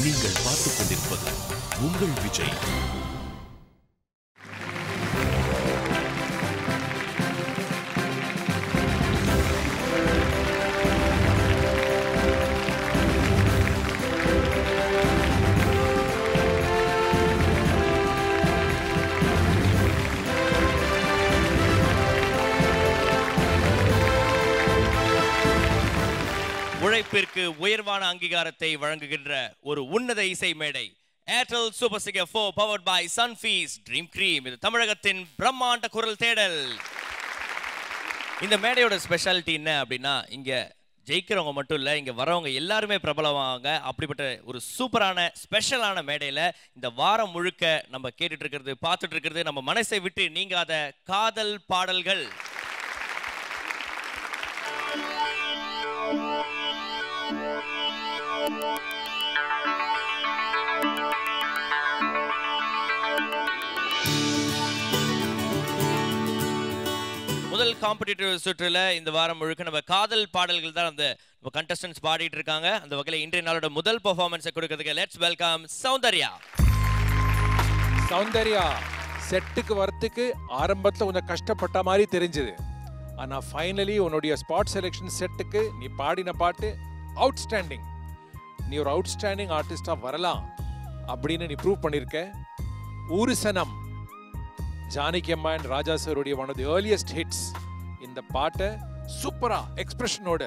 நீங்கள் பார்த்துக் கொண்டிருப்பது உங்கள் விஜய். உழைப்பிற்கு உயர்வான அங்கீகாரத்தை வழங்குகின்ற ஒரு உன்னத இசை மேடை Airtel super singer 4 powered by Sunfeast dream cream. இது தமிழகத்தின் பிரம்மாண்ட குரல் தேடல். இந்த மேடையோட ஸ்பெஷாலிட்டி என்ன அப்படின்னா, இங்க ஜெயிக்கிறவங்க மட்டும் இல்ல, இங்க வரவங்க எல்லாருமே பிரபலமாவாங்க. அப்படிப்பட்ட ஒரு சூப்பரான ஸ்பெஷலான மேடையில இந்த வாரம் முழுக்க நம்ம கேட்டுட்டு இருக்கிறது, பார்த்துட்டு இருக்கிறது நம்ம மனசை விட்டு நீங்காத காதல் பாடல்கள். முதல் காம்படிட்டிவ் சுற்றுல இந்த வாரம் முழுக்க நம்ம காதல் பாடல்கள் தான் நம்ம கண்டஸ்டன்ட்ஸ் பாடிட்டு இருக்காங்க. அந்த வகையில் இன்றைய நாளோட முதல் பெர்ஃபார்மன்ஸை கொடுக்கிறதுக்கு லெட்ஸ் வெல்கம் சௌந்தர்யா. சௌந்தர்யா செட்டுக்கு வரத்துக்கு ஆரம்பத்தில் கொஞ்சம் கஷ்டப்பட்ட மாதிரி தெரிஞ்சது. ஆனால் ஃபைனலி உன்னுடைய ஸ்பாட் செலெக்ஷன் செட்டுக்கு நீ பாடின பாட்டு அவுட்ஸ்டாண்டிங். நீ ஒரு அவுட்ஸ்டாண்டிங் ஆர்டிஸ்டாக வரலாம் அப்படின்னு நீ ப்ரூவ் பண்ணியிருக்க. ஊரு சனம் ஜானகி அம்மா அண்ட் ராஜா சாருடைய one of the earliest hits. இந்த பாட்டை சூப்பரா எக்ஸ்பிரஷனோட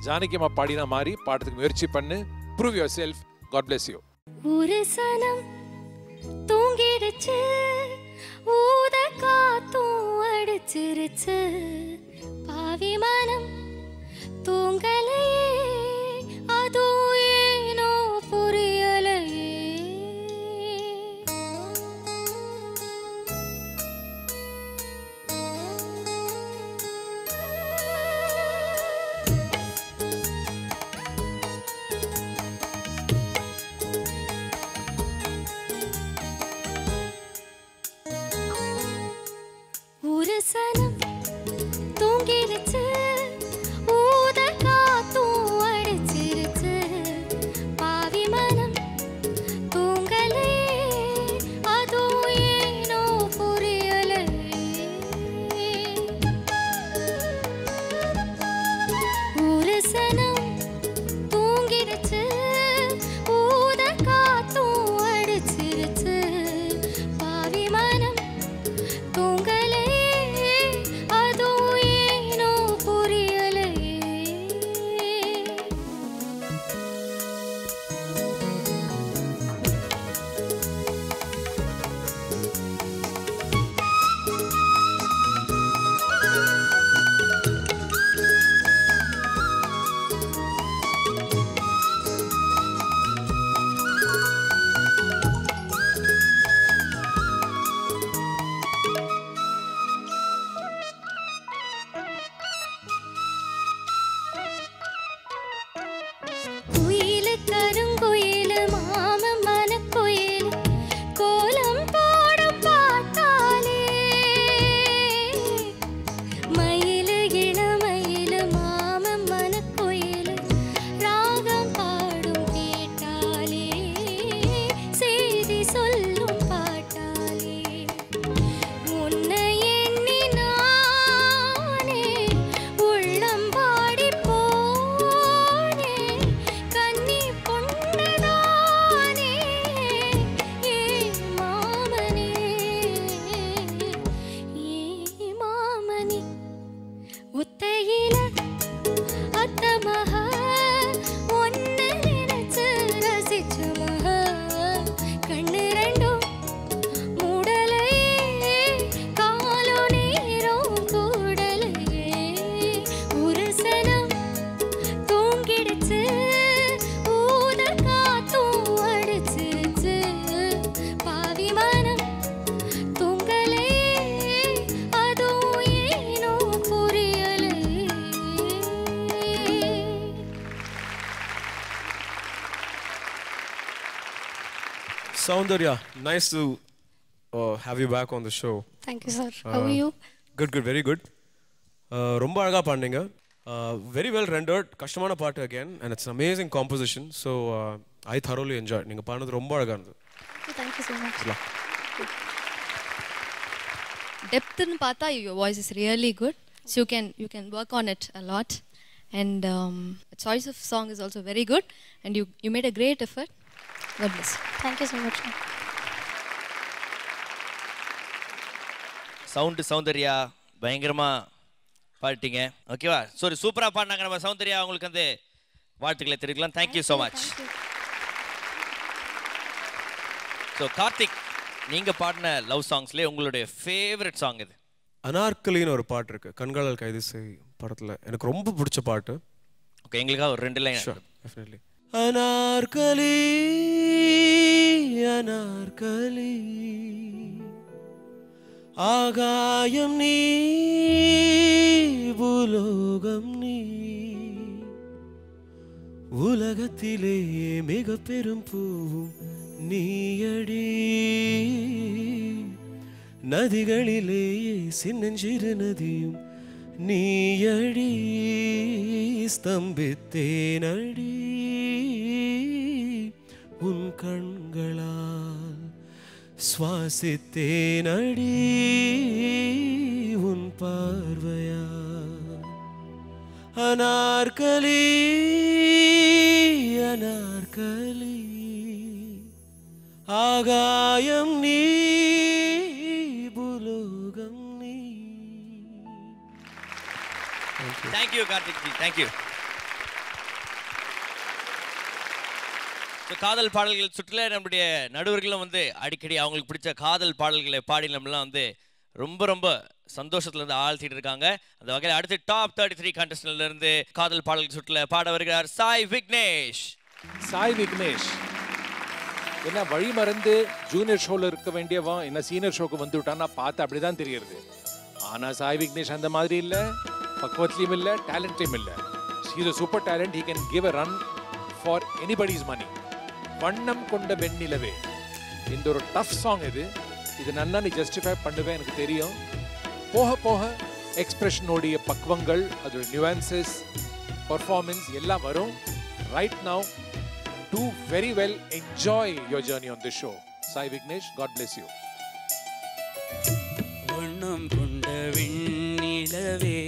ஜானகி அம்மா பாடின மாதிரி பாடுறதுக்கு முயற்சி பண்ணு. Prove yourself. God bless you. ஊரு சனம் தூங்கிடுச்சு, ஊத காத்தும் அடிச்சிருச்சு, பாவி மனம் தூங்கலையே, அதுவும் ஏனோ புரியலையே. ஊரு சனம் தூங்கிருச்சு, ஊத காத்தும் அடிச்சிருச்சு, பாவி மனம் தூங்கலையே, அதுவும் ஏனோ புரியலையே. ஊரு சனம் தூங்கிருச்சு, ஊத காத்தும் அடிச்சிருச்சு, பாவி மனம் தூங்கலையே, அதுவும் ஏனோ புரியலையே. குயிலு கருங்குயிலு மாமன் மனக்குயிலு கோலம் போடும் பாட்டாலே, மயிலு இளமயிலு மாமன் மனக்குயிலு ராகம் பாடும் கேட்டாலே, செய்தி சொல்லும் பாட்டாலே, உன்னை எண்ணி நானே உள்ளம் பாடி போனே, கன்னி பொண்ணுதானே ஏ மாமனே, ஏ மாமனே. ஒத்தையில அத்த மகா ஒன்ன நினைச்சு ரசிச்சு மகா, கண்ணு ரெண்டும் மூடலையே, காலோ நேரம் கூடலையே. ஒரு சனம் தூங்கிடுச்சு, ஊத காத்தும் அடிச்சிருச்சு, பாவி மனம் தூங்கலையே, அதுவும் ஏனோ புரியலையே. Soundarya, nice to have you back on the show. Thank you, sir. How are you? Good, good, very good. ரொம்ப அழகா பாடுனீங்க. Very well rendered. கஷ்டமான பாட்டு again and it's an amazing composition. So I thoroughly enjoyed. நீங்க பாடுனது ரொம்ப அழகா இருந்தது. Thank you so much. Depth in Pata, your voice is really good. So you can work on it a lot. And choice of song is also very good. And you made a great effort. God bless. Thank you so much. Sound Soundarya பயங்கரமா பாடிட்டீங்க. ஓகேவா? Sorry, சூப்பரா பாடினாங்க நம்ம சௌந்தர்யா. உங்களுக்கு வந்து வாழ்த்துக்களை தெரிவிக்கலாம். Thank you so much. So Karthik, நீங்க பாடின லவ் சாங்ஸ்லேயே உங்களுடைய ஃபேவரட் சாங் இது? அனார்கலின்னு ஒரு பாட்டு இருக்கு, கண்களால் கைது செய் படத்துல. எனக்கு ரொம்ப பிடிச்ச பாட்டு. ஓகே, எங்களுக்காக ஒரு 2 line. Sure, definitely. Anarkali Anarkali ஆகாயம் நீ பூலோகம் நீ உலகத்திலே மிக பெரும் பூவும் நீயடி நதிகளிலேயே சின்னஞ்சிறு நதியும் நீயடி ஸ்தம்பித்தேனடி உன் கண்களால் சுவாசித்தேனடி உன் பார்வையால் அனார்கலி அனார்கலி ஆகாயம் நீ பூலோகம் நீ. Thank you Karthik G, thank you. காதல் பாடல்கள் சுற்றுல நம்முடைய நடுவர்களும் வந்து அடிக்கடி அவங்களுக்கு பிடிச்ச காதல் பாடல்களை பாடி நம்மளாம் வந்து ரொம்ப ரொம்ப சந்தோஷத்துல இருந்து ஆழ்த்திட்டு இருக்காங்க. அந்த வகையில் அடுத்து டாப் 33 கண்டஸ்டன்ட்ல இருந்து காதல் பாடல்கள் சுற்றுல பாட வருகிறார் சாய் விக்னேஷ். சாய் விக்னேஷ் என்ன வழி மறந்து ஜூனியர் ஷோல இருக்க வேண்டியவன் என்ன சீனியர் ஷோக்கு வந்து விட்டான்னா பார்த்து அப்படிதான் தெரியுது. ஆனா சாய் விக்னேஷ் அந்த மாதிரி இல்ல, பக்குவத்திலையும் இல்ல, டேலண்ட்லையும் இல்ல. He is a super talent. He can give a run for anybody's money. வண்ணம் கொண்ட வெண்ணிலவே இந்த ஒரு டஃப் சாங் இது நன்னா நீ ஜஸ்டிஃபை பண்ணுவேன் எனக்கு தெரியும். போக போக எக்ஸ்பிரஷனோடைய பக்குவங்கள், அதோட நியூவான்சஸ், பர்ஃபார்மன்ஸ் எல்லாம் வரும். Right now do very well. Enjoy your journey on this show. Sai Vignesh, God bless you. வண்ணம் கொண்ட வெண்ணிலவே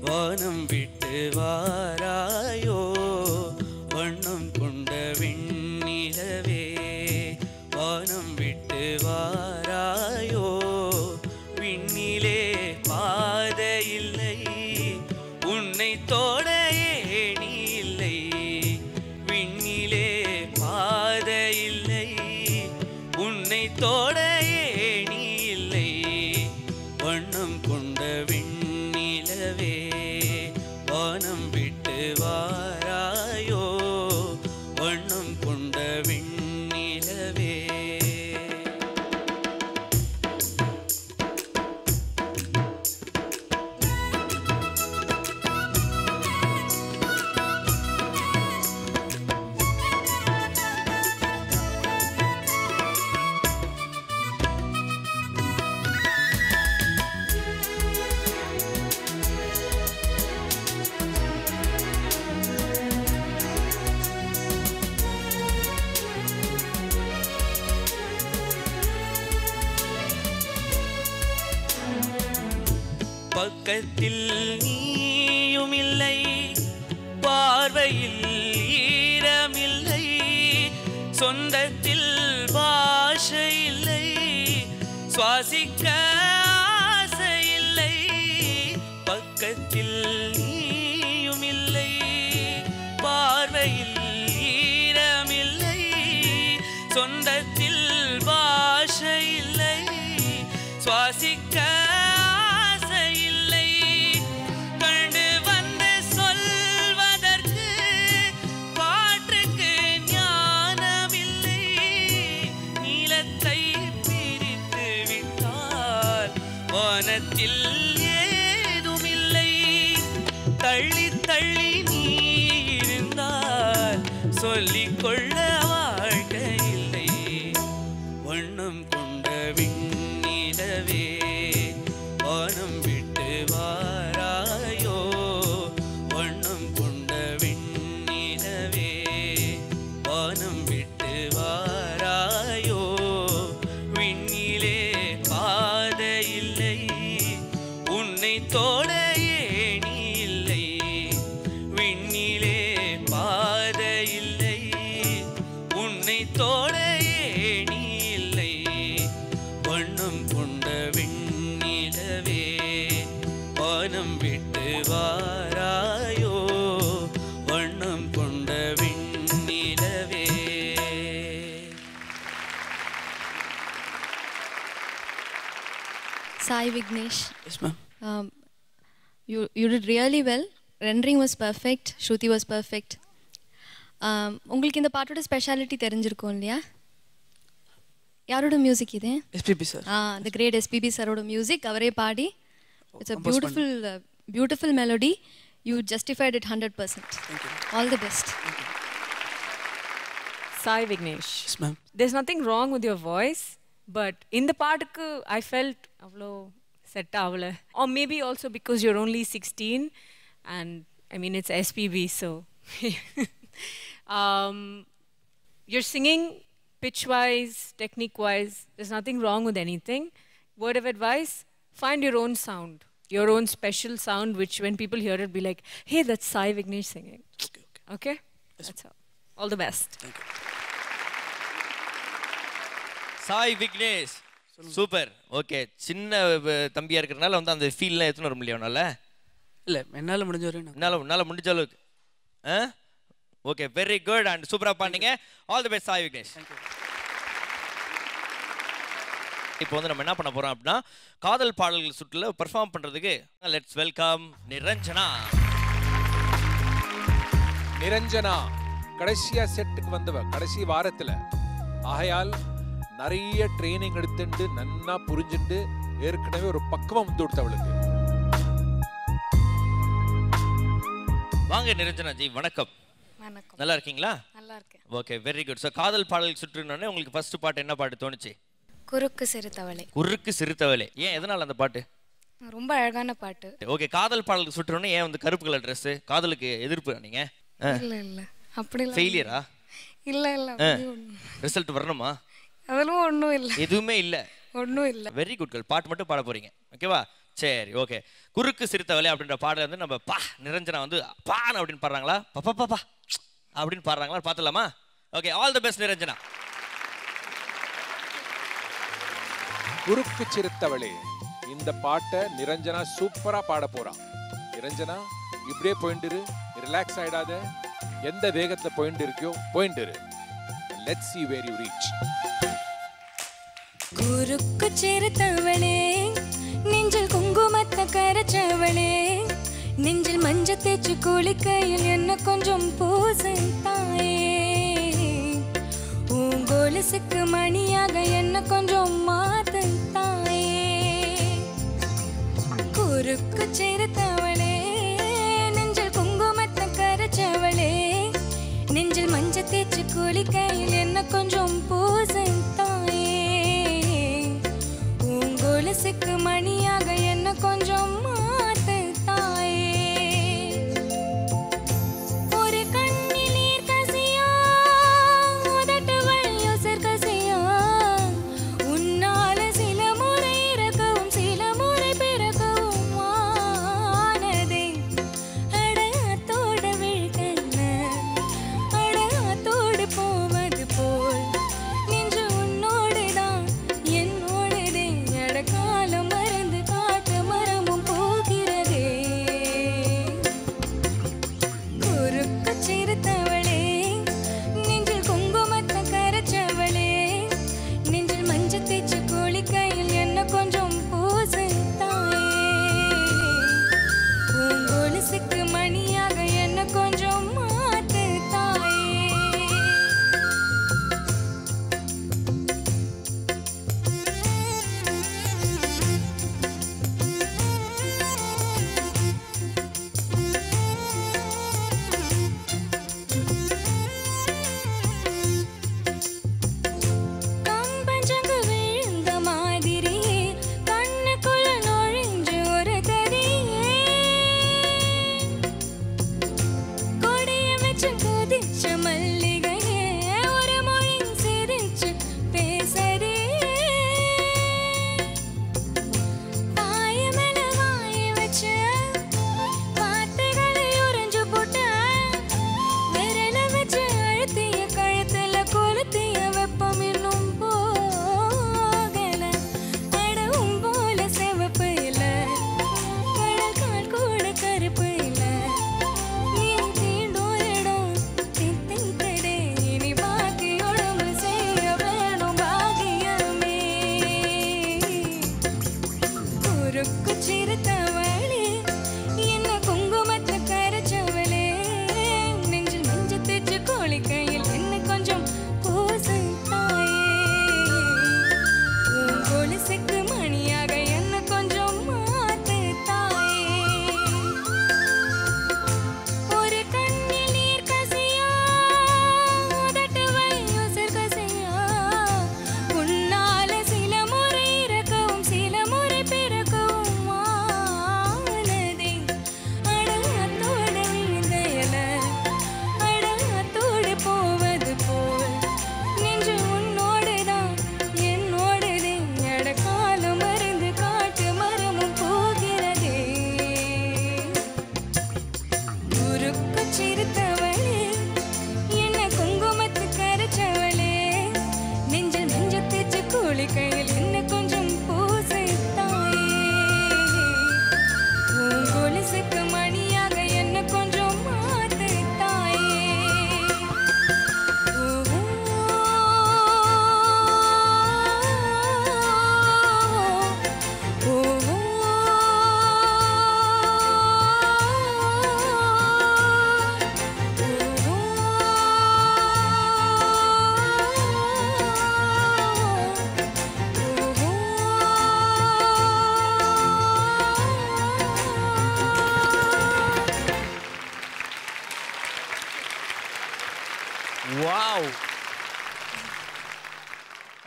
வானம் விட்டு வாராயோ, வண்ணம் கொண்ட வெண்ணிலவே வானம் விட்டு வாராயோ, விண்ணிலே பாதையில்லை உன்னை தோட ஏணி இல்லை, விண்ணிலே பாதையில்லை உன்னை தோட ஏணி இல்லை, வண்ணம் கொண்ட வெண்ணிலவே வானம் விட்டு வாராயோ, வண்ணம் கொண்ட வெண்ணிலவே. பக்கத்தில் நீயும் இல்லை, பார்வையில் ஈரமில்லை, சொந்தத்தில் பாஷை இல்லை, சுவாசிக்க ஆசை இல்லை, பக்கத்தில் நீயும் இல்லை, பார்வையில் ஈரமில்லை, சொந்தத்தில் பாஷை இல்லை, சுவாசிக்க வானத்தில் ஏதுமில்லை, தள்ளி தள்ளி நீ இருந்தால் சொல்லிக்கொள்ள வாழ்க்கை இல்லை, வண்ணம் கொண்ட விண்ணிலவே வானம் விட்டு வாராயோ, வண்ணம் கொண்ட விண்ணிலவே வானம் தோட ஏணி இல்லை வண்ணம் கொண்ட விண்ணிலவே வானம் விட்டு வாராயோ வண்ணம் கொண்ட விண்ணிலவே. Sai Vignesh. Yes, ma'am. You did really well. Rendering was perfect. Shruti was perfect. உங்களுக்கு இந்த பாட்டோட ஸ்பெஷாலிட்டி தெரிஞ்சிருக்கும் இல்லையா? யாரோட மியூசிக் இது? SPB sir. The great SPB சரோட மியூசிக் அவரே பாடி. It's a beautiful melody. You justified it 100%. Thank you. All the best. Sai Vignesh. Yes, ma'am. There's nothing wrong with your voice, but in the part I felt avlo set avula. Or maybe also because you're only 16 and I mean it's SPB, so you're singing pitch wise, technique wise, there's nothing wrong with anything. Word of advice, find your own sound, your own special sound, which when people hear it be like, hey, that's Sai Vignesh singing. Okay? That's all the best. Thank you. Sai Vignesh super. Okay, சின்ன தம்பியா இருக்கிறனால வந்து அந்த ஃபீல்லாம் எத்தனை வர முடியும்? இல்ல என்னால முடிஞ்ச வரையும் என்னால முடிஞ்ச அளவுக்கு. ஓகே, வெரி குட் அண்ட் சூப்பரா பண்ணீங்க. All the best Sai Vignesh. இப்போ வந்து நம்ம என்ன பண்ண போறோம் அப்படின்னா காதல் பாடல்கள் சுற்றுல பெர்ஃபார்ம் பண்றதுக்கு லெட்ஸ் வெல்கம் நிரஞ்சனா. நிரஞ்சனா கடைசியா செட்டுக்கு வந்தவ கடைசி வாரத்துல. ஆகையால் நிறைய ட்ரைனிங் எடுத்துட்டு நன்னா புரிஞ்சுட்டு ஏற்கனவே ஒரு பக்குவம் வந்து கொடுத்தவளுக்கு. வாங்க நிரஞ்சனா ஜி, வணக்கம். வணக்கம். நல்லா இருக்கீங்களா? நல்லா இருக்கேன். Okay, very good. ஸோ காதல் பாடல் சுற்றுனோடனே உங்களுக்கு ஃபர்ஸ்ட் பாட்டு என்ன பாட்டு தோணுச்சு? குறுக்கு சிறுத்தவளை. குறுக்கு சிறுத்தவளே. ஏன், எதனால அந்த பாட்டு? ரொம்ப அழகான பாட்டு. ஓகே, காதல் பாடலுக்கு சுற்றுனோடனே ஏன் வந்து கருப்பு கலர் ட்ரெஸ்? காதலுக்கு எதிர்ப்பு நீங்க? இல்ல அப்படி இல்ல. ஃபெயிலியரா? இல்ல ரிசல்ட் வரணுமா? அதெல்லாம் ஒண்ணும் இல்ல. எதுவுமே இல்ல. ஒண்ணும் இல்ல. Very good girl. பாட்டு மட்டும் பாட போறீங்க, ஓகேவா? சரி, ஓகே. குறுக்கு சிறுத்தவளே அப்படின்ற பாடல வந்து நம்ம பா நிரஞ்சனா வந்து பான் அப்படின்னு பாடுறாங்களா, பப்பா பாப்பா அப்படின்னு பாடுறாங்களா பார்த்துலாமா? Okay, all the best Niranjana. குறுக்கு சிறுத்தவளே இந்த பாட்டை நிரஞ்சனா சூப்பரா பாட போறா. நிரஞ்சனா இப்படியே போயிட்டு இரு, ரிலாக்ஸ் ஆயிடாத. எந்த வேகத்துல போயிட்டு இருக்கியோ போயிட்டு இரு. Let's see where you reach. குறுக்கு சிறுத்தவளே நெஞ்சில் குங்குமத்தை கரைச்சவளே நெஞ்சில் மஞ்ச தேய்ச்சி குளிக்கையில் என்ன கொஞ்சம் பூசை தாயே பூங்கொலுசுக்கு மணியாக என்ன கொஞ்சம் மாத்து தாயே குறுக்கு சிறுத்தவளே நெஞ்சில் குங்குமத்தை கரைச்சவளே நெஞ்சில் மஞ்ச தேய்ச்சி குளிக்கையில் என்ன கொஞ்சம் பூசை தாயே பூங்கொலுசுக்கு மணியாக என்ன கொஞ்சம் மாத்து தாயே ஒரு கண்ணில் நீர் கசியா உதட்டுகள் யோசர் கசியா உன்னால சில முறை இறக்கவும் சில முறை பிறக்கவும் ஆனதே அடத்தோட விழுக்கண்ண அடத்தோடு போவது போல் நெஞ்சு உன்னோடுதான் என்னோடுதே அடக்காலம் மறந்து காற்று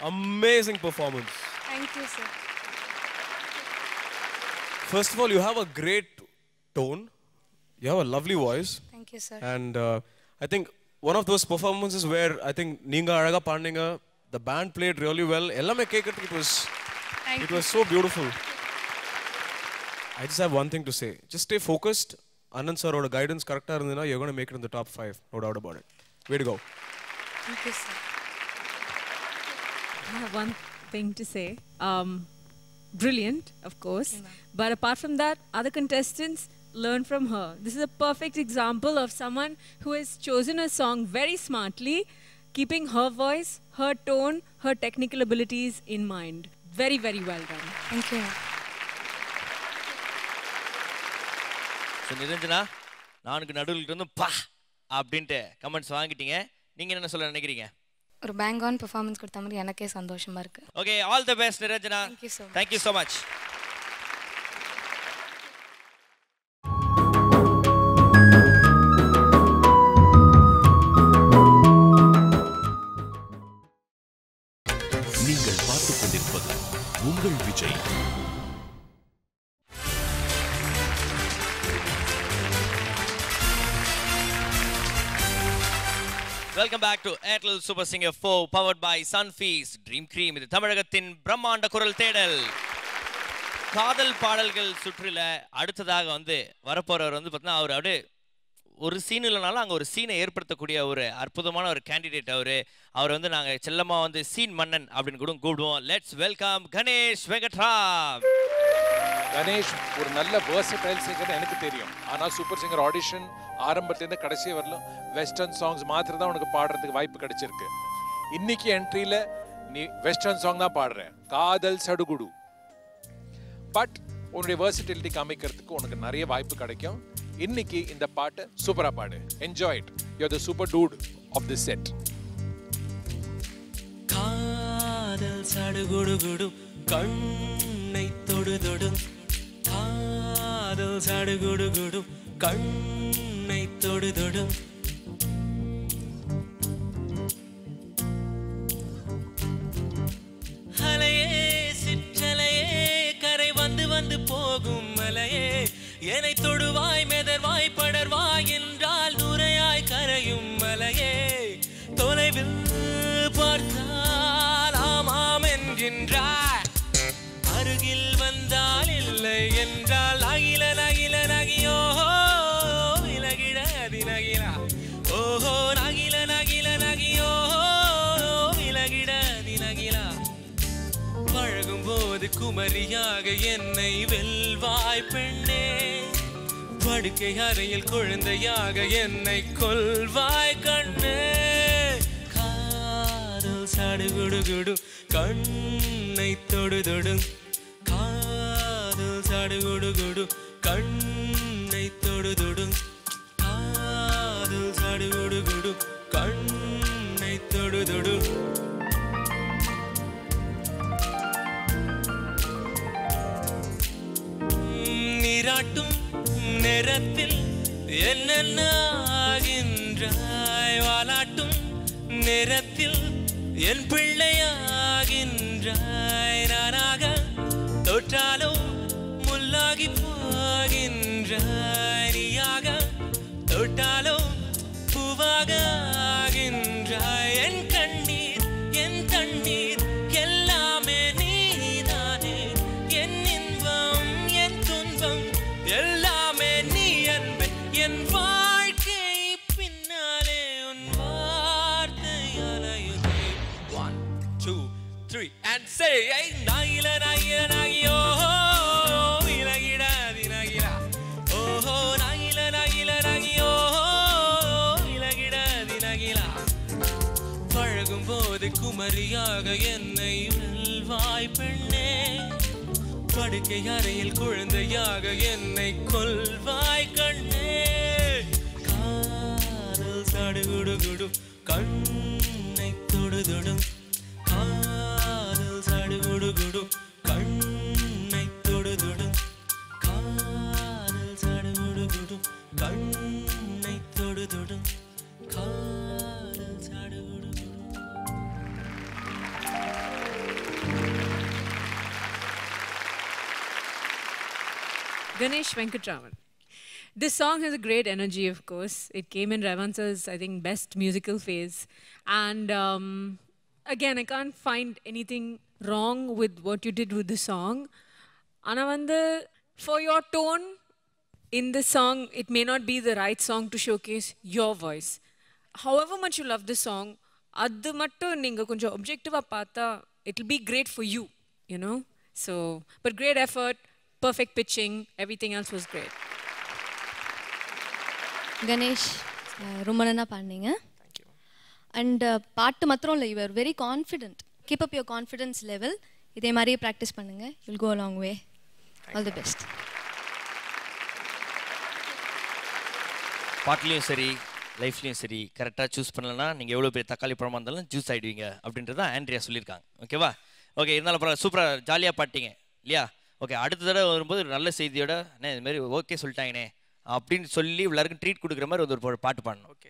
Amazing performance. Thank you, sir. First of all, you have a great tone. You have a lovely voice. Thank you, sir. And I think one of those performances where I think Neenga Alaga Pandinga, the band played really well. Ellame Kekattu, it was so beautiful. I just have one thing to say. Just stay focused. Anand sir oda guidance correct irundhina, you're going to make it in the top 5. No doubt about it. Way to go. Thank you, sir. I have one thing to say. Brilliant, of course. But apart from that, other contestants, learn from her. This is a perfect example of someone who has chosen a song very smartly, keeping her voice, her tone, her technical abilities in mind. Very, very well done. Thank you. So Niranjana, நானுக்கு நடுவில் இருந்து பா அப்படின்ட்டு comments வாங்கிட்டீங்க. நீங்க என்ன சொல்ல நினைக்கிறீங்க? ஒரு பேங் ஆன் பெர்ஃபார்மன்ஸ் கொடுத்த மாதிரி எனக்கே சந்தோஷமா இருக்கு. Okay, all the best Niranjana. Thank you so much. Thank you so much. நீங்கள் பார்த்துக் கொண்டிருப்பது உங்கள் Vijay. Welcome back to Airtel super singer 4 powered by Sunfeast dream cream. இது தமிழகத்தின் பிரம்மாண்ட குரல் தேடல். காதல் பாடல்கள் சுற்றில அடுத்ததாக வந்து வரப்போறவர் வந்து பார்த்தீங்கன்னா அவர் அப்படியே ஒரு சீன் இல்லைனாலும் அங்கே ஒரு சீனை ஏற்படுத்தக்கூடிய ஒரு அற்புதமான ஒரு கேண்டிடேட் அவர் வந்து நாங்கள் செல்லமாக வந்து சீன் மன்னன் அப்படின்னு கூட கூப்பிடுவோம். Let's welcome Ganesh Venkatram. கணேஷ் ஒரு நல்ல வேர்சடைல் சிங்கர் எனக்கு தெரியும். ஆனால் சூப்பர் சிங்கர் ஆடிஷன் ஆரம்பத்துலேருந்து கடைசி வரலும் வெஸ்டர்ன் சாங்ஸ் மாத்திரம் தான் உனக்கு பாடுறதுக்கு வாய்ப்பு கிடைச்சிருக்கு. இன்னைக்கு என்ட்ரியில் நீ வெஸ்டர்ன் சாங் தான் பாடுற, காதல் சடுகுடு. பட் உன்னுடைய வேர்சிட்டிலிட்டி காமிக்கிறதுக்கு உனக்கு நிறைய வாய்ப்பு கிடைக்கும். இன்னைக்கு இந்த பாட்டு சூப்பரா பாடு. Enjoy it. You are the super dude of the set. காதல் சடுகுடு கண்ணை தொடு தொடு, காதல் சடுகுடு கண்ணை தொடு தொடு, அலையே சிற்றலையே கரை வந்து வந்து போகும் மலையே, என்னை தொடுவாய் மெதர்வாய் படர்வாய் என்றால் நுரையாய் கரையும் மலையே, தொலைவில் பார்த்தால் ஆமாம் என்கின்றாய், அருகில் வந்தால் இல்லை என்றால் அகில நகில நகியோ விலகிட தினகிலா, ஓஹோ நகில நகில நகியோ விலகிட தினகிலா, பழகும் போது குமரியாக என்னை வெல்வாய் பெண்ணே, படுக்கை அறையில் குழந்தையாக என்னை கொல்வாய் கண்ணே, காதல் சடுகுடு கண்ணை தொடு தொடு, காதல் சடுகுடு கண்ணை தொடு தொடு, காதல் சடுகுடு கண்ணை தொடு தொடு. நீராட்டும் நேரத்தில் என்னென்ன ஆகின்றாய், வாலாட்டும் நேரத்தில் என் பிள்ளையாகின்றாய், நானாக தொற்றாலோ முல்லாகி போகின்றாய், நீயாக தொட்டாலோ பூவாக ஆகின்றாய், என் கண்ணீர் என் தண்ணீர் எல்லாமே நீதானே, என் இன்பம் என் துன்பம் எல்லாமே நீ அன்பே, என் வாழ்க்கை பின்னாலே உன் வார்த்தை அலையுதே. 1 2 3 and say hey நாயில நாயில நாயியோ விலகிடாதி நாயிலா, ஓஹோ நாயில நாயில நாயியோ விலகிடாதி நாயிலா, பழகும் போது குமரியாக என்னை வெல்வாய் பெண்ணே, படுக்கை அறையில் குழந்தையாக என்னை கொல்வாய் கண்ணே, காதல் சடுகுடு கண்ணை தொடு தொடு, காதல் சடுகுடு கண்ணை தொடு தொடு, காதல் சடுகுடு கண்ணை தொடு தொடு, காதல் சடுகுடு. Ganesh Venkatraman. This song has a great energy, of course. It came in Revansa's, I think, best musical phase. And again, I can't find anything wrong with what you did with the song. Anavanda, for your tone in the song, it may not be the right song to showcase your voice. However much you love the song, adu mattu neenga konjam objective ah paatha, it will be great for you, you know. So, but great effort, perfect pitching, everything else was great. Ganesh, ரொம்ப நல்லா பாடுனீங்க. And பாட்டு மாத்திரம் இல்லை, you are very confident. Keep up your confidence level. இதே மாதிரியே practice பண்ணுங்க. You'll go a long way. All the best. பாட்லேயும் சரி லைஃப்லேயும் சரி கரெக்டாக சூஸ் பண்ணலன்னா நீங்கள் எவ்வளோ பெரிய தக்காளி பழமாக இருந்தாலும் ஜூஸ் ஆகிடுவீங்க அப்படின்றது தான் ஆண்ட்ரியா சொல்லியிருக்காங்க. ஓகேவா? ஓகே, இருந்தாலும் அப்புறம் சூப்பராக ஜாலியாக பாட்டிங்க இல்லையா? ஓகே, அடுத்த தடவை வரும்போது ஒரு நல்ல செய்தியோட இதுமாரி ஓகே சொல்லிட்டாங்கண்ணே அப்படின்னு சொல்லி எல்லாருக்கும் ட்ரீட் கொடுக்குற மாதிரி ஒரு பாட்டு பாடணும். Okay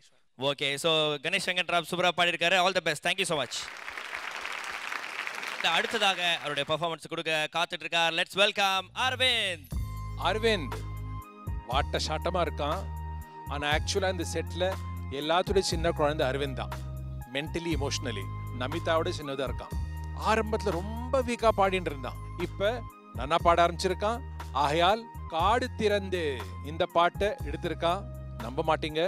okay. So Ganesh Venkatram சூப்பராக பாடியிருக்காரு. All the best. Thank you so much. அடுத்ததாக அவருடைய பெர்ஃபார்மன்ஸ் கொடுக்க காத்துட்டு இருக்கார். Let's welcome Aravind. அரவிந்த் வாட்ட ஷாட்டமாக இருக்கான். ஆனால் ஆக்சுவலாக இந்த செட்டில் எல்லாத்தோட சின்ன குழந்தை அரவிந்த் தான். மென்டலி எமோஷ்னலி நமிதாவோட சின்னதாக இருக்கான். ஆரம்பத்தில் ரொம்ப வீக்காக பாடிட்டு இருந்தான். இப்போ நன்னா பாட ஆரம்பிச்சிருக்கான். ஆகையால் காடு திறந்து இந்த பாட்டை எடுத்திருக்கான். நம்ப மாட்டீங்க,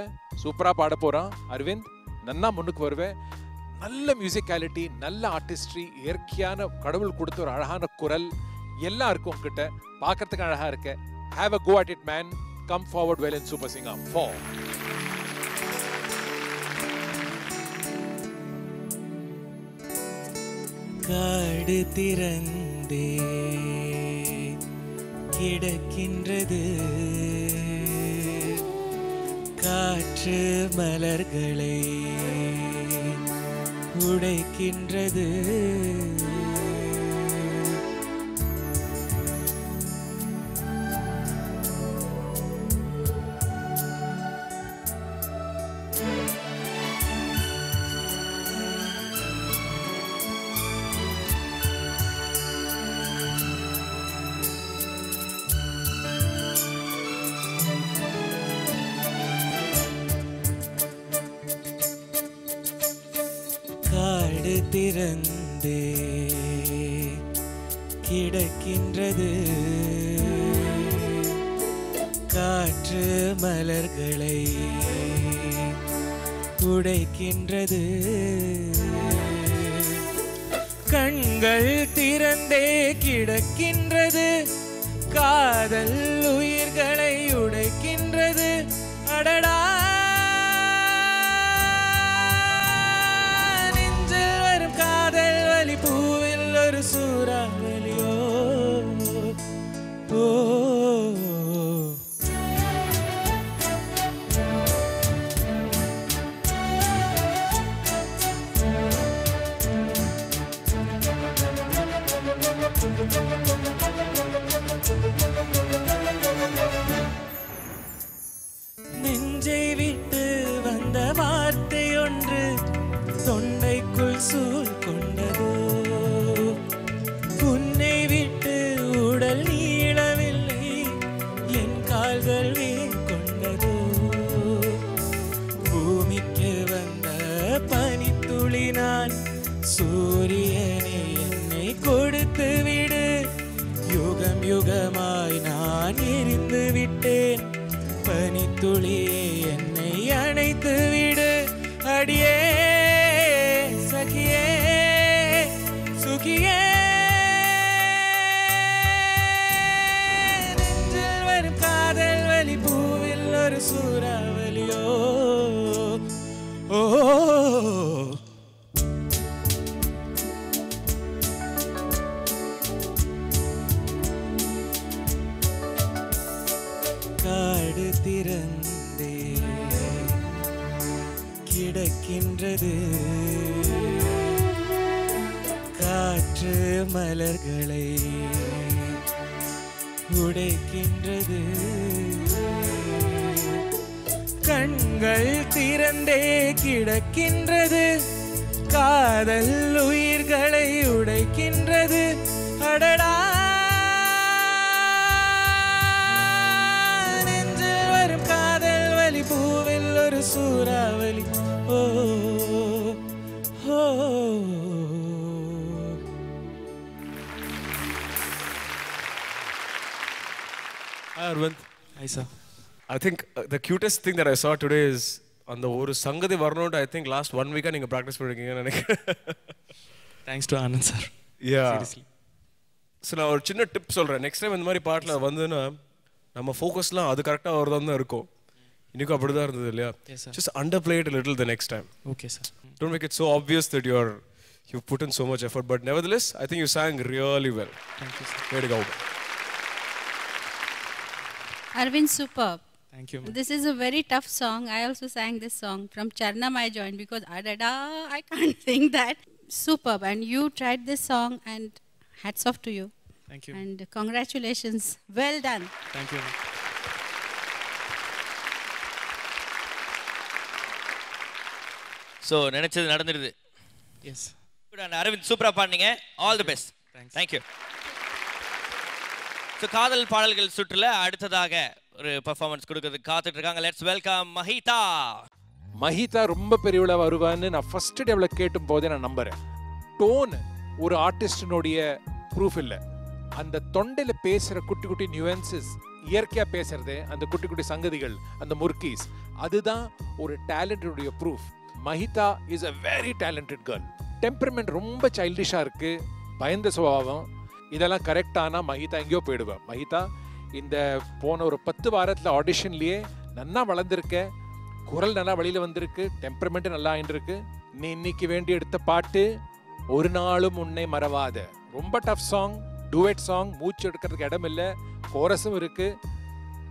சூப்பராக பாட போகிறான் அரவிந்த். நன்னா முன்னுக்கு வருவேன். நல்ல மியூசிக்காலிட்டி, நல்ல ஆர்டிஸ்ட்ரி, இயற்கையான கடவுள் கொடுத்த ஒரு அழகான குரல் எல்லாம் இருக்கும் உங்ககிட்ட. பார்க்கறதுக்கு அழகாக இருக்க. Have a go at it man. Come forward well in Super Singer 4. காடு திறந்தே கிடக்கின்றது, காற்று மலர்களை உடைக்கின்றது, திறந்தே கிடக்கின்றது, காற்று மலர்களை உடைக்கின்றது, கண்கள் திறந்தே கிடக்கின்றது, காதல் உயிர்களை உடைக்கின்றது. அடடா, பூவில் ஒரு சூறாவளியோ ஓ, நெஞ்சை விட்டு வந்த வார்த்தை ஒன்று தொண்டைக்குள் சூழ் கொண்டதோ, உன்னை விட்டு உடல் நீளவில்லை, என் கால்கள் வேர் கொண்டதோ, பூமிக்கு வந்த பனித்துளினால் சூரியனே என்னை கொடுத்து விடு, யுகம் யுகமாய் நான் எரிந்து விட்டேன், பனித்துளியே என்னை அணைத்து விடு. அடியே சகியே சுகியே, நெஞ்சில் வரும் காதல் வலி பூவில் ஒரு சூறாவளியோ ஓ, காடு திறந்தே கிடக்கின்றது, காற்று மலர்களை உடைக்கின்றது, கண்கள் திறந்தே கிடக்கின்றது, காதல் உயிர்களை உடைக்கின்றது. அடடா, ஒரு சூறாவளி ஓ ஓ Arvind. Hi, sir. I think the cutest thing that I saw today is on the ஒரு சங்கதி வரணும்னு I think last 1 week நீங்க practice பண்ணிருக்கீங்கன்னு நினைக்கிறேன். Thanks to Anand, sir. Yeah. Seriously. So நான் ஒரு சின்ன டிப் சொல்றேன். நெக்ஸ்ட் டைம் இந்த மாதிரி பாட்டுல வந்துன்னா நம்ம ஃபோக்கஸ்லாம் அது கரெக்டா வரதான் தான் இருக்கும். இன்னைக்கு அப்படிதான் இருந்தது இல்லையா? Yes, sir. Just underplay it a little the next time. Okay, sir. Don't make it so obvious that you've put in so much effort, but nevertheless I think you sang really well. Thank you, sir. Way to go. Arvind, superb. Thank you, ma'am. This is a very tough song. I also sang this song. From Charnam I joined because I can't sing that. Superb. And you tried this song and hats off to you. Thank you. And congratulations. Well done. Thank you, ma'am. So நினைச்சது நடந்துடுது. Yes. Aravind சூப்பராக பாடினீங்க. All the best. Thank you. So காதல் பாடல்கள் சுற்றுல அடுத்ததாக ஒரு performance கொடுக்கறதுக்கு காத்துட்டு இருக்காங்க. Let's welcome Mahitha. மஹிதா ரொம்ப பெரியவளா வருவான்னு நான் ஃபர்ஸ்ட் டே அவளை கேட்டும் போதே நான் நம்புறேன். டோன் ஒரு ஆர்டிஸ்டினுடைய ப்ரூஃப் இல்லை. அந்த தொண்டையில் பேசுகிற குட்டி குட்டி நியூவன்சஸ், இயற்கையாக பேசுறது, அந்த குட்டி குட்டி சங்கதிகள், அந்த முர்கீஸ், அதுதான் ஒரு டேலண்டனுடைய proof. Mahitha is a very talented girl. Temperament ரொம்ப சைல்டிஷாக இருக்கு, பயந்த சுபாவம். இதெல்லாம் கரெக்டானா மஹிதா எங்கேயோ போயிடுவேன். மஹிதா இந்த போன ஒரு 10 வாரத்தில் ஆடிஷன்லேயே நல்லா வளர்ந்துருக்க, குரல் நல்லா வெளியில் வந்திருக்கு, டெம்பரமெண்ட்டு நல்லா ஆயிருக்கு. நீ இன்னைக்கு வேண்டி எடுத்த பாட்டு ஒரு நாளும் உன்னை மறவாத. ரொம்ப டஃப் சாங், டூயட் சாங், மூச்சு எடுக்கிறதுக்கு இடம் இல்லை, கோரஸும் இருக்கு.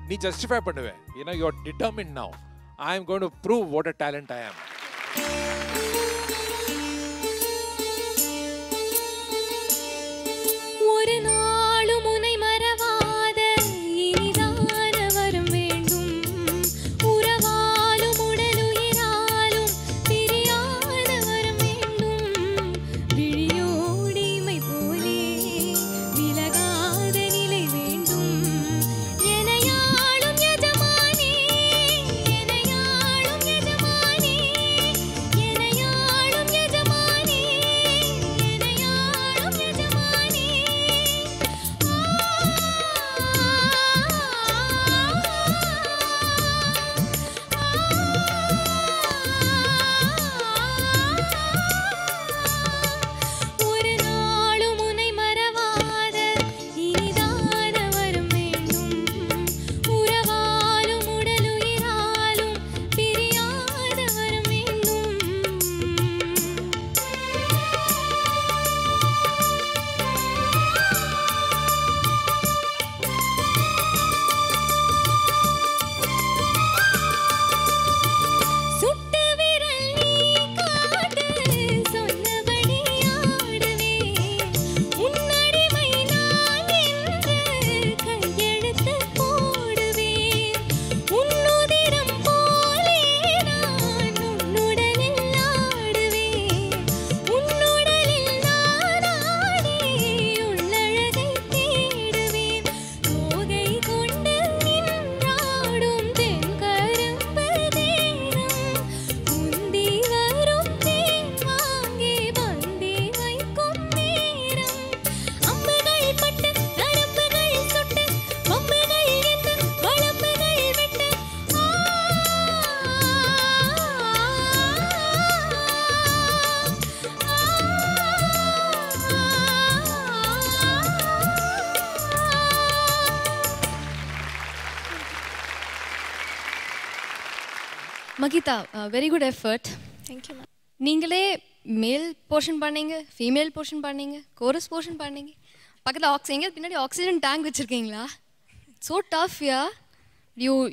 நீ ஜஸ்டிஃபை பண்ணுவேன். ஏன்னா you are determined now. I am going to prove what a talent ஐ ஆம். ஒரு நாளும் உன்னை மறவாத இனிதான வரம் வேண்டும். உறவாலும் உடலுயிராலும் பிரியாத வரம் வேண்டும். விழியோடிமை போலே விலகாத நிலை வேண்டும். எனையாளும் எஜமானே, எனையாளும் எஜமானே, எனையாளும் எஜமானே, எனையாளும் எஜமானே. ஒரு நாளும் உன்னை மறவாத இனிதான வரம் வேண்டும். உறவாலும் உடலுயிராலும் பிரியாத வரம் வேண்டும். சுட்டு விரல் நீ காட்டு, சொன்னபடி ஆடுவேன். உன்னடிமை நான் என்று கையெழுத்து போடுவேன். உன்னுதிரம் போலே நான் உன்னுடலில் ஆடுவேன். உன்னுடலில் நான் ஆடி உள்ளழகை தேடுவேன். தோகை கொண்டு நின்றாடும் தென்கரும்பு தேனம். முந்தி வரும் தேன் வாங்கி பந்தி வைக்கும் நேரம். அம்புகள் பட்டு நரம்புகள் சுட்டு பம்புகள் என்ன வளம்புகள் விட்டு Mahitha, very good effort. Thank you ma'am. நீங்களே மேல் போர்ஷன் பண்ணீங்க, ஃபீமேல் போர்ஷன் பண்ணீங்க, கோரஸ் போர்ஷன் பண்ணீங்க. பக்கத்தில் எங்கே பின்னாடி ஆக்சிஜன் டேங்க் வச்சுருக்கீங்களா? So tough yeah.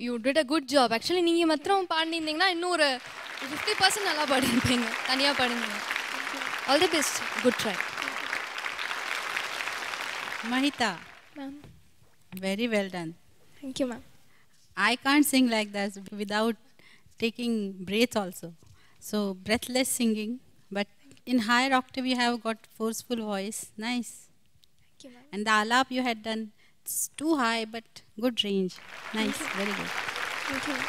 You did a good job. Actually நீங்கள் மாத்திரம் பாடினீங்கன்னா இன்னும் ஒரு 50% நல்லா பாடிருப்பீங்க. தனியாக பாடுங்க. All the best. Good try. Mahita, ma'am very well done. Thank you ma'am. I can't sing like that without taking breath also. So breathless singing, but in higher octave you have got forceful voice. Nice. Thank you, ma'am. And the alap you had done, it's too high but good range. Nice, very good. Thank you, ma'am.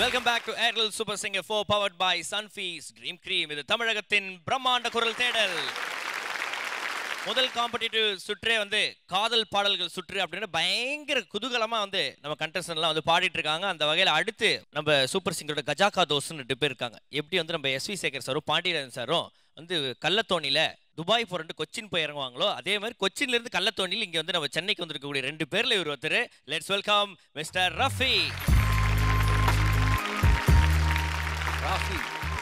Welcome back to Airtel super singer 4 powered by Sunfeast dream cream. இது தமிழகத்தின் பிரம்மாண்ட குரல் தேடல். முதல் competitive சுற்றே வந்து காதல் பாடல்கள் சுற்று அப்படின்னு பயங்கர குதூகலமா வந்து நம்ம கண்டஸ்டன்ட்லாம் வந்து பாடிட்டு இருக்காங்க. அந்த வகையில் அடுத்து நம்ம சூப்பர் சிங்கரோட கஜாக்கா தோஸ்ன்னு 2 பேர் இருக்காங்க. எப்படி வந்து நம்ம எஸ்வி சேகர் சாரும் பாண்டியராஜன் சாரும் வந்து கள்ளத்தோணியில துபாய் போறண்டு கொச்சின் போய் இறங்குவாங்களோ அதே மாதிரி கொச்சின்ல இருந்து கள்ளத்தோணியில் இங்க வந்து நம்ம சென்னைக்கு வந்திருக்கக்கூடிய 2 பேர்ல இவர் ஒருத்தர். Let's welcome mister Rafi. Rafi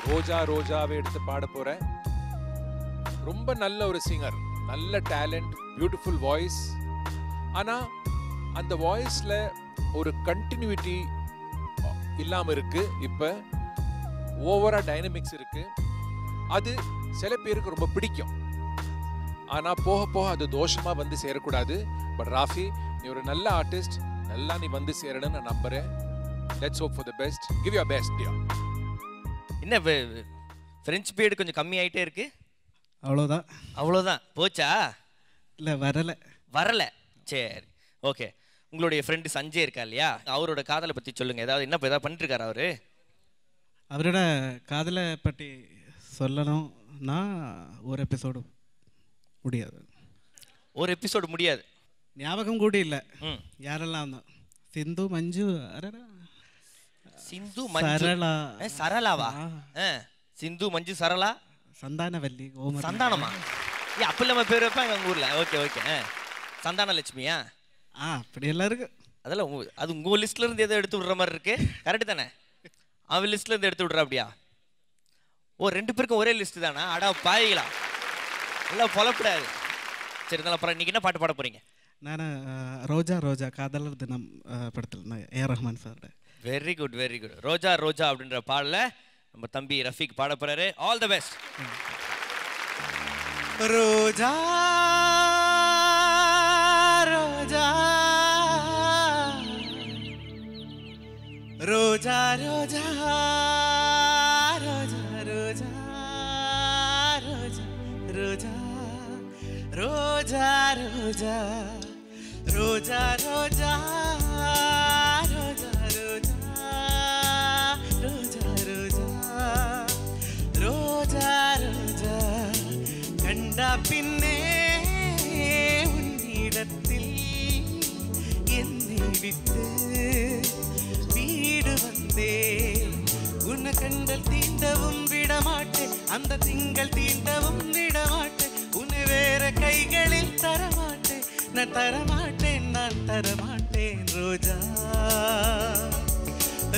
Roja ரோஜாவை எடுத்து பாட போறேன். ரொம்ப நல்ல ஒரு சிங்கர், நல்ல டேலண்ட், பியூட்டிஃபுல் வாய்ஸ். ஆனா அந்த வாய்ஸ்ல ஒரு கண்டினியூட்டி இல்லாம இருக்கு. இப்ப ஓவரா டைனமிக்ஸ் இருக்கு. அது சில பேருக்கு ரொம்ப பிடிக்கும். ஆனா போக போக அது தோஷமா வந்து சேரக்கூடாது. பட் ராஃபி, நீ ஒரு நல்ல ஆர்டிஸ்ட், நல்லா நீ வந்து சேரணும்னு நான் நம்புறேன். Let's hope for the best. Give your best dear. என்ன ஃப்ரெஞ்ச் பீரியட் கொஞ்சம் கம்மி ஆகிட்டே இருக்கு. அவ்வளோதான் போச்சா? இல்லை வரல. சரி, ஓகே. உங்களுடைய ஃப்ரெண்டு சஞ்சய் இருக்கா இல்லையா, அவரோட காதலை பற்றி சொல்லுங்க. ஏதாவது என்ன ஏதாவது பண்ணிருக்காரு அவரு? அவரோட காதலை பற்றி சொல்லணும்னா ஒரு எபிசோடு முடியாது. ஞாபகம் கூட இல்லை யாரெல்லாம் சிந்து மஞ்சு சரளாவா? சிந்து மஞ்சு சரளா சந்தானவல்லி சந்தானமா? அப்ப இல்லாம பேர் வைப்பாங்க எங்க ஊர்ல. Okay okay. சந்தான லட்சுமியா? அப்படி எல்லாம் இருக்கு. அதெல்லாம் அது உங்க லிஸ்ட்ல இருந்து எதோ எடுத்து விடுற மாதிரி இருக்கு. கரெக்ட் தானே? அவன் லிஸ்ட்ல இருந்து எடுத்து விடுற அப்படியா? ஓ, 2 பேருக்கும் ஒரே லிஸ்ட் தானா? அடா பாய்களா, நல்லா பொலப்படாது. சரி, நல்லா அப்புறம் இன்னைக்கு என்ன பாட்டு பாட போறீங்க? நான் ரோஜா ரோஜா காதலர் தினம் படத்தில் A Rahman sir. Very good very good. Roja Roja அப்படின்ற பாடல நம்ம தம்பி ரஃபீக் பாட போறாரு. All the best. ரோஜா ரோஜா ரோஜா ரோஜா ரோஜா ரோஜா ரோஜா ரோஜா ரோஜா ரோஜா ரோஜா ரோஜா ரோஜா ரோஜா ரோஜா கண்டா பின்னே உன்னிடத்தில் என்னை விட்டு வீடு வந்தே. உன்னை கண்டல் தீண்டவும் விடமாட்டேன், அந்த திங்கள் தீண்டவும் விடமாட்டேன். உன்னை வேற கைகளில் தரமாட்டேன், நான் தரமாட்டேன், நான் தரமாட்டேன். ரோஜா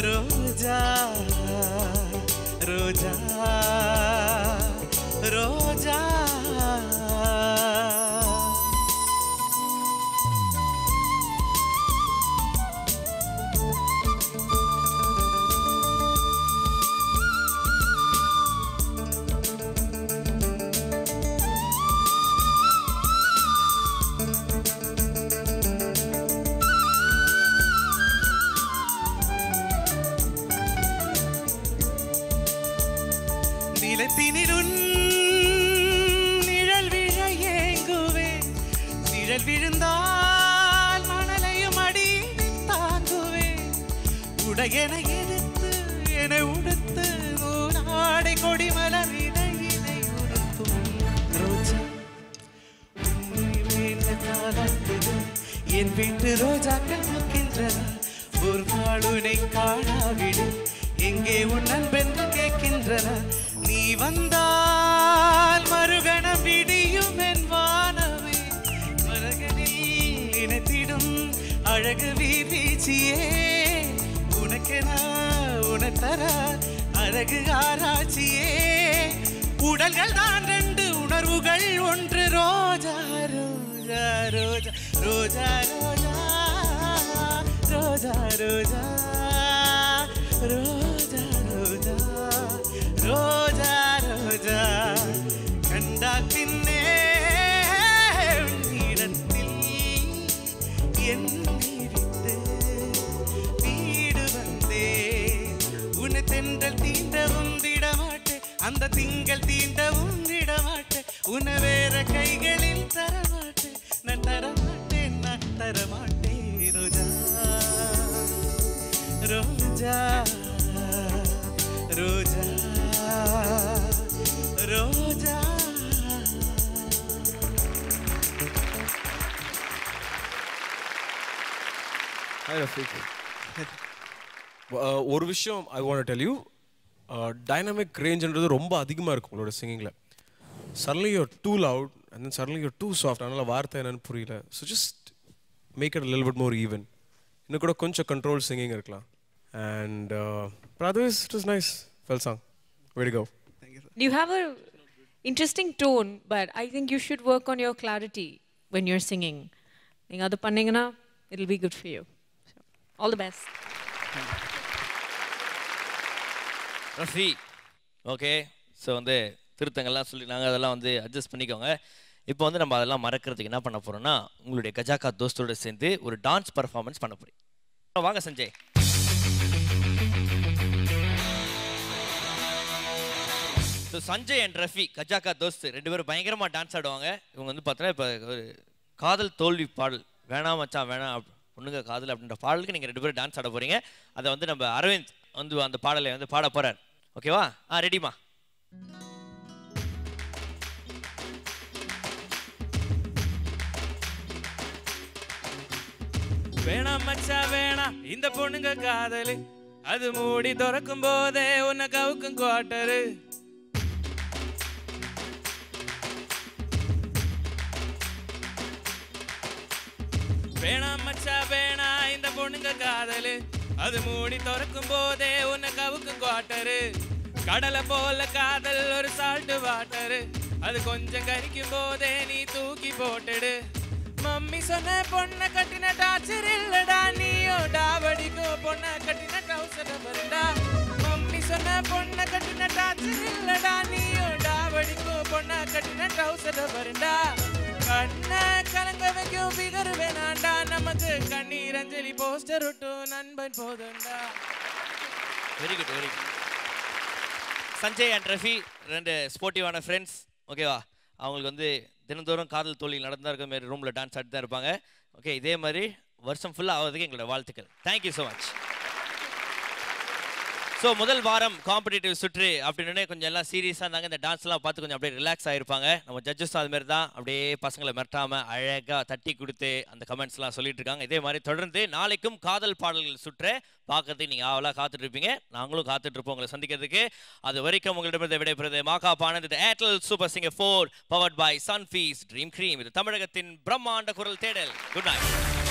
ரோஜா ரோஜா ரோஜா நிலத்தினிலுன் நிழல் விழ ஏங்குவேன், நிழல் விழுந்தால் மணலையும் அடி தாங்குவேன். உடையென எடுத்து என உடுத்து நூலாடை கொடிமலர் இடையினை உடுத்தும் ரோஜா உன்னை வேண்ட காலத்துது என் வீட்டு ரோஜாக்கள் பூக்கின்றன. ஒரு நாள் உன்னை காணாவிடு எங்கே உன் நண்பென்று கேட்கின்றன. நீ வந்தால் மறுகணம் விடியும் என் வானவே, மரகனில் இணைத்திடும் அழகு வீச்சியே. உனக்கென உனத்தர அழகு ஆராய்ச்சியே. உடல்கள் தான் 2, உணர்வுகள் ஒன்று. ரோஜா ரோஜா ரோஜா ரோஜா ரோஜா ரோஜா ரோஜா ரோஜா ரோஜா ரோஜா ரோஜா கண்டா பின்னே இடத்தில் என்னை விட்டு வீடு வந்தே. உன்னை தென்றல் தீண்டவும் விடமாட்டேன், அந்த திங்கள் தீண்டவும் விடமாட்டேன். உன்னை வேற கைகளில் தரமாட்டேன், நான் தரமாட்டேன், நான் தரமாட்டேன். ரோஜா ரோஜா Hi, Rafiq. ஒரு விஷயம் I want to tell you, dynamic range என்றது ரொம்ப அதிகமாக இருக்கும் உங்களோட சிங்கிங்கில். Suddenly you're too loud and then suddenly you're too soft. அதனால வார்த்தை என்னன்னு புரியல. So just make it a little bit more even. இன்னும் கூட கொஞ்சம் controlled singing இருக்கலாம். And but otherwise it was nice. Well sung. Way to go. Thank you, sir. You have a interesting tone, but I think you should work on your clarity when you're singing. நீங்க அது பண்ணீங்கன்னா it'll be good for you. So, all the best. Rafi okay so வந்து திருத்தங்கள்லாம் சொல்லினாங்க, அதெல்லாம் வந்து adjust பண்ணிக்கோங்க. இப்போ வந்து நம்ம அதெல்லாம் மறக்கிறதுக்கு என்ன பண்ண போகிறோம்னா, உங்களுடைய கஜாக்கா தோஸ்தோடு சேர்ந்து ஒரு டான்ஸ் பர்ஃபார்மன்ஸ் பண்ண போகிறீங்க. வாங்க சஞ்சய். ஸோ சஞ்சய் அண்ட் ரஃபி கஜாக்கா தோஸ்த் 2 பேரும் பயங்கரமாக டான்ஸ் ஆடுவாங்க. இவங்க வந்து பார்த்தோன்னா இப்போ ஒரு காதல் தோல்வி பாடல், வேணாம் மச்சான் வேணாம் பொண்ணுங்க காதல் அப்படின்ற பாடலுக்கு நீங்கள் 2 பேரும் டான்ஸ் ஆட போகிறீங்க. அதை வந்து நம்ம அரவிந்த் வந்து அந்த பாடலை வந்து பாட போகிறார். ஓகேவா? ரெடிமா? வேணாம் மச்சா வேணாம் இந்த பொண்ணுங்க காதலு, அது மூடி திறக்கும் போதே உன்னை கவுக்கும் குவாட்டரு. வேணாம் மச்சா வேணாம் இந்த பொண்ணுங்க காதலு, அது மூடி திறக்கும் போதே உன்னை கவுக்கும் குவாட்டரு. கடலை போல காதல் ஒரு சால்ட் வாட்டரு, அது கொஞ்சம் கரிக்கும் போதே நீ தூக்கி போட்டுடு. மம்மி சொன்ன பொண்ணை கட்டின டார்ச்சர் இல்லடா, நீயோ டாவடிக்கும் பொண்ணை கட்டின ட்ரௌசர் ரப்பர்டா. மம்மி சொன்ன பொண்ணை கட்டின டார்ச்சர் இல்லடா, நீயோ டாவடிக்கும் பொண்ணை கட்டின ட்ரௌசர் ரப்பர்டா. கண்ணை கலங்க வைக்கும் பிகர் வேணாண்டா, நமக்கு கண்ணீர் அஞ்சலி போஸ்டர் விட்டும் நண்பன் போதுண்டா. Very good very good. Sanjay and Rafi 2 ஸ்போர்ட்டிவான ஃப்ரெண்ட்ஸ். ஓகேவா? அவங்களுக்கு வந்து தினந்தோறும் காதல் தோல்வி நடந்தா இருக்க மாதிரி ரூமில் டான்ஸ் ஆடி தான் இருப்பாங்க. ஓகே, இதே மாதிரி வருஷம் ஃபுல்லாக ஆகிறதுக்கு எங்களோட வாழ்த்துக்கள். Thank you so much. ஸோ முதல் வாரம் காம்படிட்டிவ் சுற்று அப்படின்னு கொஞ்சம் எல்லாம் சீரியஸாக இருந்தாங்க. இந்த டான்ஸ்லாம் பார்த்து கொஞ்சம் அப்படியே ரிலாக்ஸ் ஆகிருப்பாங்க. நம்ம ஜட்ஜஸும் அது மாதிரி தான் அப்படியே பசங்களை மிரட்டாமல் அழகாக தட்டி கொடுத்து அந்த கமெண்ட்ஸ்லாம் சொல்லிட்டு இருக்காங்க. இதே மாதிரி தொடர்ந்து நாளைக்கும் காதல் பாடல்கள் சுற்று பார்க்கறதுக்கு நீங்கள் ஆவலாக காத்துட்ருப்பீங்க. நாங்களும் காத்துட்ருப்போம் உங்களை சந்திக்கிறதுக்கு. அது வரைக்கும் உங்களிடமிருந்து விடைபெறுவது மாகா பானந்த் Airtel super singer 4 powered by Sunfeast dream cream. இது தமிழகத்தின் பிரம்மாண்ட குரல் தேடல். Good night.